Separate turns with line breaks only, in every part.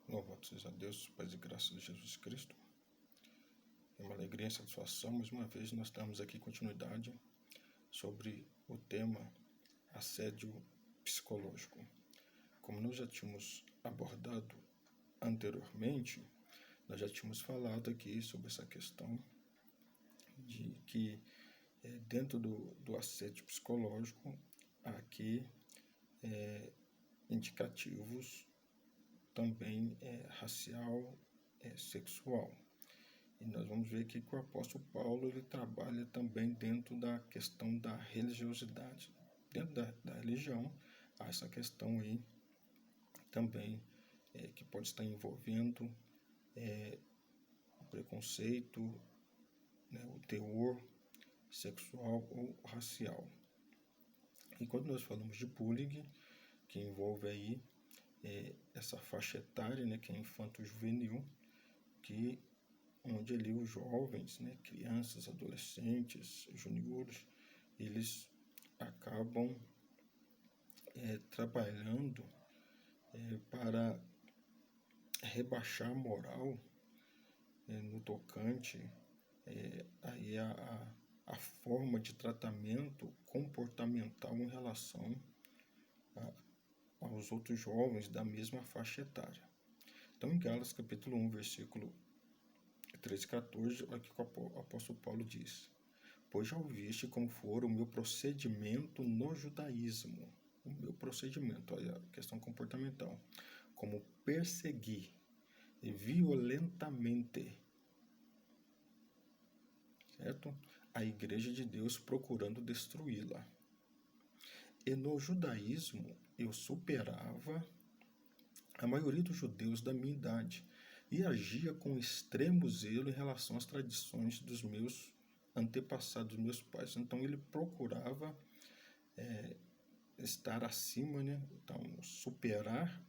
Louvado seja a Deus, paz e graça de Jesus Cristo. É uma alegria e satisfação, mais uma vez nós damos aqui continuidade sobre o tema assédio psicológico. Como nós já tínhamos abordado anteriormente, nós já tínhamos falado aqui sobre essa questão de que dentro do assédio psicológico há aqui indicativos também racial, sexual. E nós vamos ver aqui que o apóstolo Paulo ele trabalha também dentro da questão da religiosidade. Dentro da religião, há essa questão aí também que pode estar envolvendo o preconceito, o teor sexual ou racial. E quando nós falamos de bullying, que envolve aí essa faixa etária, que é infanto-juvenil, onde ali os jovens, crianças, adolescentes, juniores, eles acabam trabalhando para rebaixar a moral no tocante aí a forma de tratamento comportamental em relação aos outros jovens da mesma faixa etária. Então, em Gálatas capítulo 1, versículo 13 e 14, olha o que o apóstolo Paulo diz: pois já ouviste como for o meu procedimento no judaísmo. O meu procedimento, olha a questão comportamental. Como persegui violentamente, certo? A igreja de Deus procurando destruí-la. E no judaísmo eu superava a maioria dos judeus da minha idade e agia com extremo zelo em relação às tradições dos meus antepassados, dos meus pais. Então ele procurava estar acima, então superar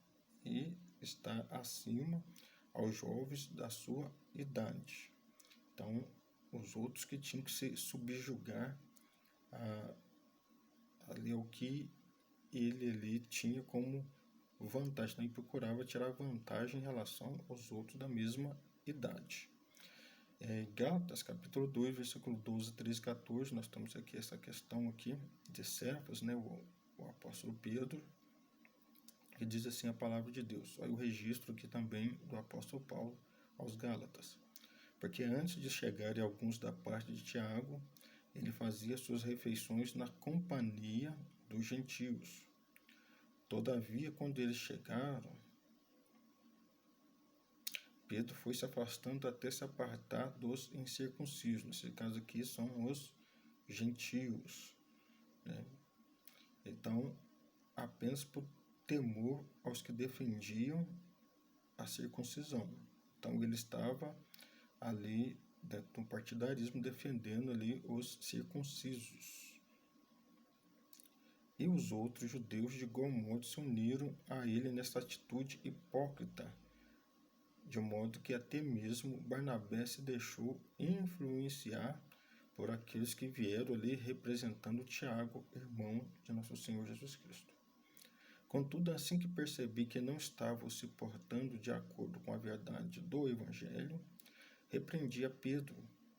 e estar acima aos jovens da sua idade. Então os outros que tinham que se subjugar ali ao que ele ali tinha como vantagem, e procurava tirar vantagem em relação aos outros da mesma idade. Gálatas capítulo 2, versículo 12, 13 e 14, nós temos aqui essa questão aqui de Cefas, o apóstolo Pedro, que diz assim a palavra de Deus. Olha o registro aqui também do apóstolo Paulo aos Gálatas. Porque antes de chegarem alguns da parte de Tiago, ele fazia suas refeições na companhia dos gentios. Todavia, quando eles chegaram, Pedro foi se afastando até se apartar dos incircuncisos. Nesse caso aqui são os gentios. Então, apenas por temor aos que defendiam a circuncisão. Então, ele estava ali dentro do partidarismo defendendo ali os circuncisos. E os outros judeus de igual modo se uniram a ele nessa atitude hipócrita, de modo que até mesmo Barnabé se deixou influenciar por aqueles que vieram ali representando Tiago, irmão de nosso Senhor Jesus Cristo. Contudo, assim que percebi que não estavam se portando de acordo com a verdade do Evangelho, repreendi a Pedro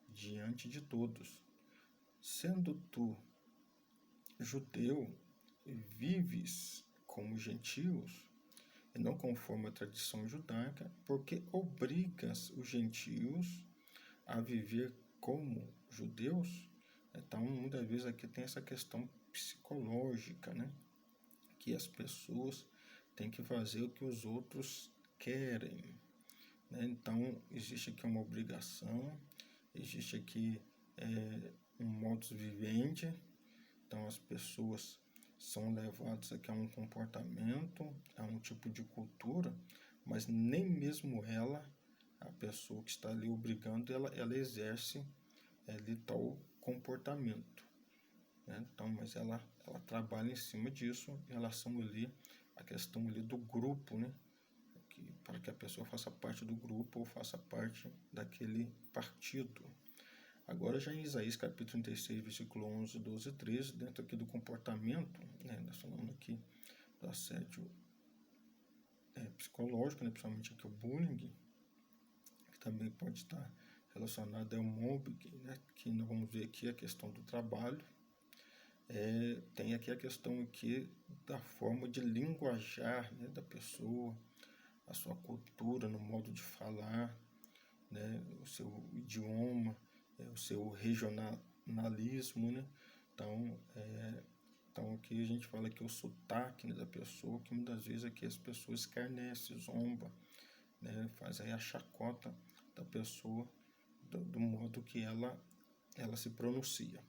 diante de todos. Sendo tu judeu, vives como gentios, e não conforme a tradição judaica, porque obrigas os gentios a viver como judeus. Então, muitas vezes aqui tem essa questão psicológica, que as pessoas têm que fazer o que os outros querem. Então, existe aqui uma obrigação, existe aqui um modus vivendi. Então, as pessoas são levadas aqui a um comportamento, a um tipo de cultura, mas nem mesmo ela, a pessoa que está ali obrigando, ela exerce ali tal comportamento. Então, mas ela trabalha em cima disso, em relação ali à questão ali do grupo, para que a pessoa faça parte do grupo ou faça parte daquele partido. Agora já em Isaías capítulo 36, versículo 11, 12 e 13, dentro aqui do comportamento, nós falamos aqui do assédio psicológico, né, principalmente aqui o bullying, que também pode estar relacionado ao mobbing, né, que nós vamos ver aqui a questão do trabalho. Tem aqui a questão aqui da forma de linguajar, né, da pessoa, a sua cultura no modo de falar, né, o seu idioma, o seu regionalismo, né? Então aqui a gente fala que o sotaque, né, da pessoa, que muitas vezes aqui as pessoas escarnecem, zomba, né, faz aí a chacota da pessoa do modo que ela se pronuncia.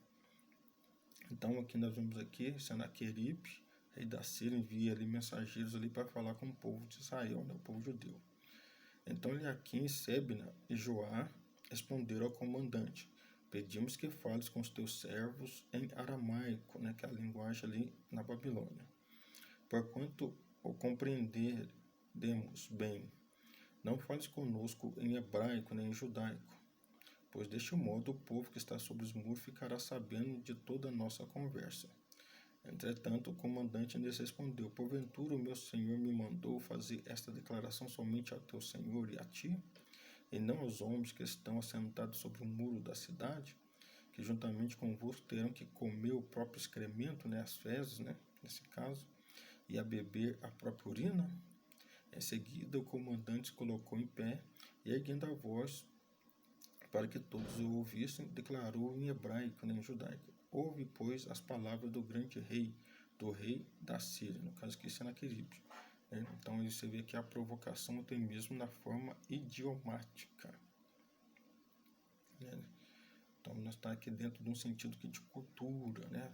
Então aqui nós vemos aqui Senaqueribe, rei da Síria, envia ali mensageiros ali para falar com o povo de Israel, né, o povo judeu. Então Eliaquim, Sebna e Joá responderam ao comandante: pedimos que fales com os teus servos em aramaico, né, que é a linguagem ali na Babilônia. Porquanto o compreendemos bem, não fales conosco em hebraico nem em judaico, pois deste modo o povo que está sobre os muros ficará sabendo de toda a nossa conversa. Entretanto, o comandante lhes respondeu: porventura o meu senhor me mandou fazer esta declaração somente ao teu senhor e a ti, e não aos homens que estão assentados sobre o muro da cidade, que juntamente convosco terão que comer o próprio excremento, né, as fezes, né, nesse caso, e a beber a própria urina? Em seguida, o comandante se colocou em pé e, erguendo a voz para que todos o ouvissem, declarou em hebraico, né, em judaico: ouve, pois, as palavras do grande rei, do rei da Síria, no caso aqui Senaqueribe. Então você vê que a provocação até mesmo na forma idiomática. Né? Então nós estamos aqui dentro de um sentido de cultura, né?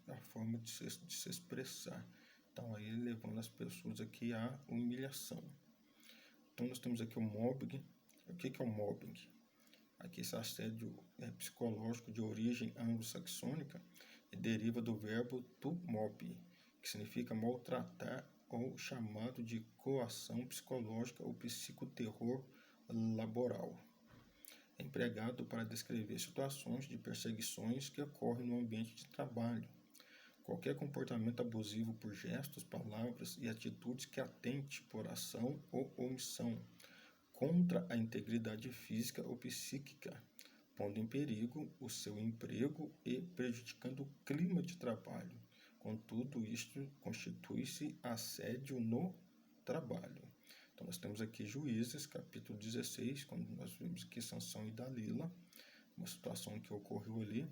a forma de se expressar. Então aí levando as pessoas aqui à humilhação. Então nós temos aqui o mobbing. O que é o mobbing? Aqui esse assédio psicológico de origem anglo-saxônica e deriva do verbo to mob, que significa maltratar ou chamado de coação psicológica ou psicoterror laboral. É empregado para descrever situações de perseguições que ocorrem no ambiente de trabalho. Qualquer comportamento abusivo por gestos, palavras e atitudes que atente por ação ou omissão contra a integridade física ou psíquica, pondo em perigo o seu emprego e prejudicando o clima de trabalho. Contudo, isto constitui-se assédio no trabalho. Então, nós temos aqui Juízes, capítulo 16, quando nós vimos que Sansão e Dalila, uma situação que ocorreu ali.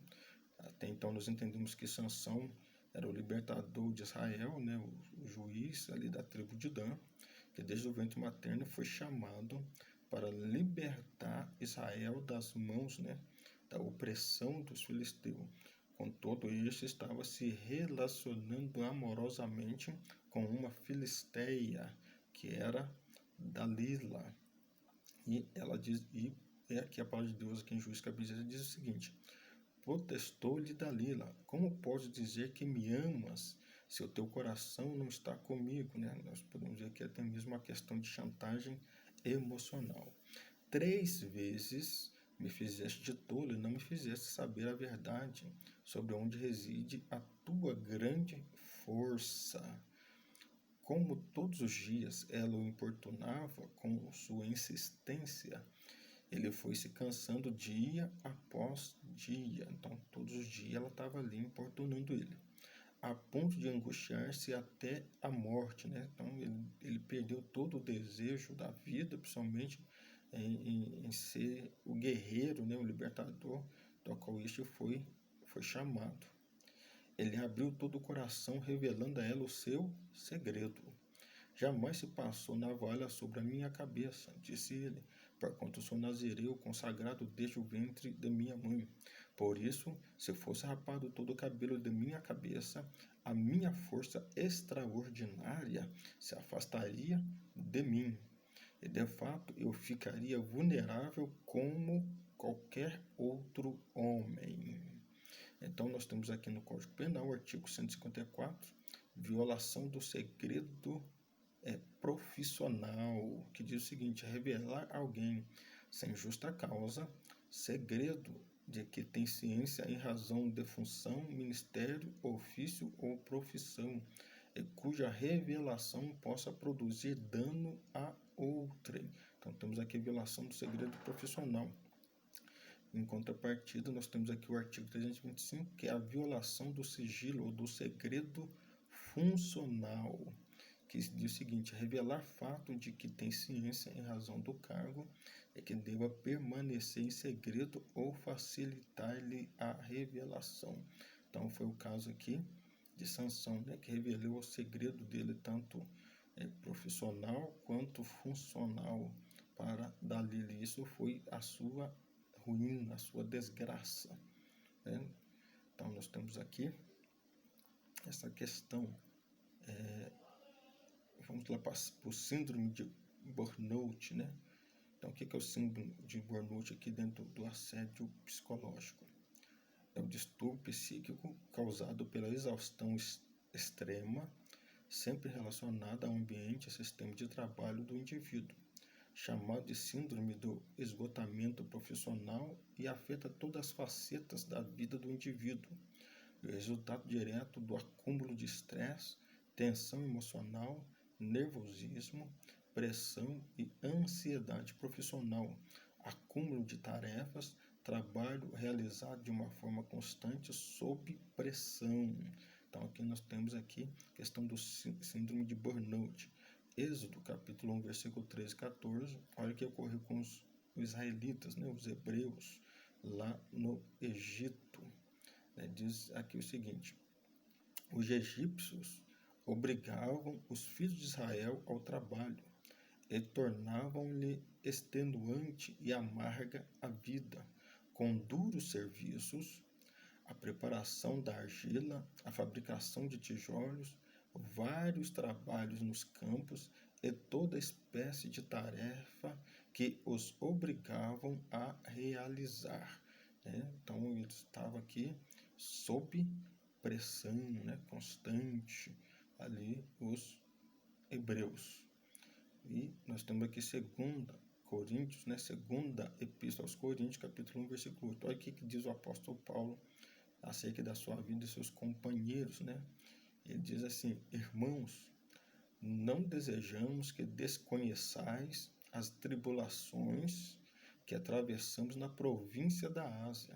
Até então, nós entendemos que Sansão era o libertador de Israel, né, o juiz ali da tribo de Dan, que desde o ventre materno foi chamado para libertar Israel das mãos, né, da opressão dos filisteus. Contudo, este estava se relacionando amorosamente com uma filisteia, que era Dalila. E ela diz, e aqui a palavra de Deus, aqui em Juízes capítulo 16, diz o seguinte: protestou-lhe Dalila: como podes dizer que me amas se o teu coração não está comigo? Né? Nós podemos dizer que é até mesmo uma questão de chantagem emocional. 3 vezes me fizeste de tolo e não me fizeste saber a verdade sobre onde reside a tua grande força. Como todos os dias ela o importunava com sua insistência, ele foi se cansando dia após dia. Então, todos os dias ela estava ali importunando ele, a ponto de angustiar-se até a morte, né? Então, ele perdeu todo o desejo da vida, principalmente em ser o guerreiro, né? O libertador, do qual este foi chamado. Ele abriu todo o coração, revelando a ela o seu segredo. Jamais se passou navalha sobre a minha cabeça, disse ele, porquanto sou nazireu, consagrado desde o ventre de minha mãe. Por isso, se fosse rapado todo o cabelo de minha cabeça, a minha força extraordinária se afastaria de mim. E, de fato, eu ficaria vulnerável como qualquer outro homem. Então, nós temos aqui no Código Penal, artigo 154, violação do segredo profissional, que diz o seguinte: revelar a alguém sem justa causa segredo de que tem ciência em razão de função, ministério, ofício ou profissão, cuja revelação possa produzir dano a outrem. Então, temos aqui a violação do segredo profissional. Em contrapartida, nós temos aqui o artigo 325, que é a violação do sigilo ou do segredo funcional, que diz o seguinte: revelar fato de que tem ciência em razão do cargo é que deva permanecer em segredo ou facilitar-lhe a revelação. Então, foi o caso aqui de Sansão, né, que revelou o segredo dele, tanto profissional quanto funcional, para Dalila. Isso foi a sua ruína, a sua desgraça, né? Então, nós temos aqui essa questão. Vamos lá para o síndrome de burnout, né? Então, o que é o síndrome de burnout aqui dentro do assédio psicológico? É um distúrbio psíquico causado pela exaustão extrema, sempre relacionada ao ambiente e sistema de trabalho do indivíduo, chamado de síndrome do esgotamento profissional, e afeta todas as facetas da vida do indivíduo. É o resultado direto do acúmulo de estresse, tensão emocional, nervosismo, pressão e ansiedade profissional, acúmulo de tarefas, trabalho realizado de uma forma constante sob pressão. Então, aqui nós temos aqui a questão do síndrome de burnout. Êxodo, capítulo 1, versículo 13 e 14, olha o que ocorreu com os israelitas, né, os hebreus, lá no Egito. Diz aqui o seguinte: os egípcios obrigavam os filhos de Israel ao trabalho e tornavam-lhe extenuante e amarga a vida, com duros serviços, a preparação da argila, a fabricação de tijolos, vários trabalhos nos campos e toda espécie de tarefa que os obrigavam a realizar. Então, eles estavam aqui sob pressão, né, constante, ali os hebreus. E nós temos aqui 2 Coríntios, né, segunda epístola aos Coríntios, capítulo 1, versículo 8. Olha o que diz o apóstolo Paulo acerca da sua vida e seus companheiros, né? Ele diz assim: irmãos, não desejamos que desconheçais as tribulações que atravessamos na província da Ásia,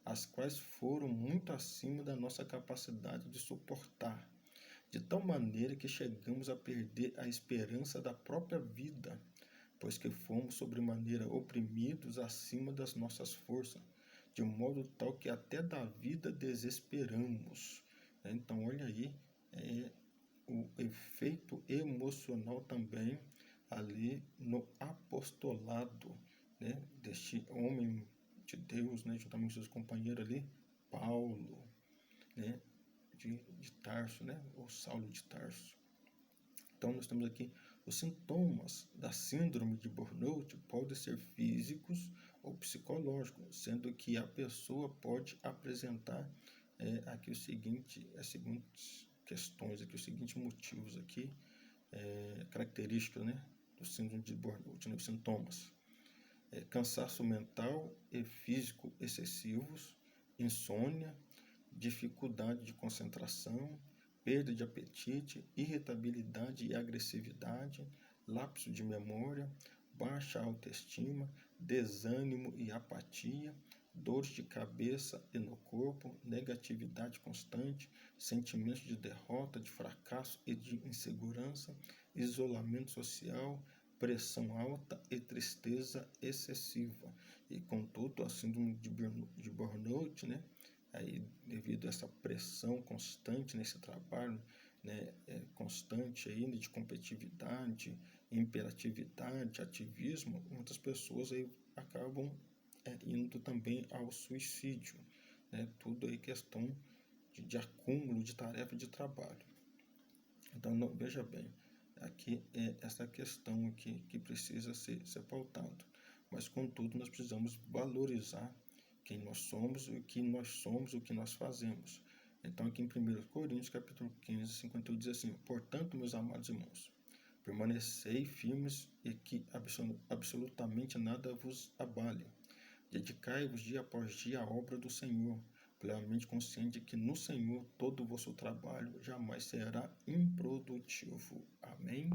as quais foram muito acima da nossa capacidade de suportar, de tal maneira que chegamos a perder a esperança da própria vida, pois que fomos sobremaneira oprimidos acima das nossas forças, de modo tal que até da vida desesperamos. Então, olha aí, o efeito emocional também ali no apostolado, né, deste homem de Deus, né, juntamente com seus companheiros ali, Paulo, né, de Tarso, né, ou Saulo de Tarso. Então, nós temos aqui os sintomas da síndrome de burnout podem ser físicos ou psicológicos, sendo que a pessoa pode apresentar aqui as seguintes questões, aqui os seguintes motivos aqui, características, né, do síndrome de burnout, né, os sintomas. Cansaço mental e físico excessivos, insônia, dificuldade de concentração, perda de apetite, irritabilidade e agressividade, lapso de memória, baixa autoestima, desânimo e apatia, dores de cabeça e no corpo, negatividade constante, sentimentos de derrota, de fracasso e de insegurança, isolamento social, pressão alta e tristeza excessiva. E contudo, a síndrome de burnout, né, aí devido a essa pressão constante nesse trabalho, né, constante aí de competitividade, imperatividade, ativismo, muitas pessoas aí acabam indo também ao suicídio, né? Tudo aí questão de acúmulo de tarefa de trabalho. Então, veja bem, aqui é essa questão aqui que precisa ser pautado. Mas, contudo, nós precisamos valorizar quem nós somos, o que nós somos, o que nós fazemos. Então, aqui em 1 Coríntios, capítulo 15, 51, diz assim: portanto, meus amados irmãos, permanecei firmes e que absolutamente nada vos abale. Dedicai-vos dia após dia à obra do Senhor, plenamente consciente de que no Senhor todo o vosso trabalho jamais será improdutivo. Amém?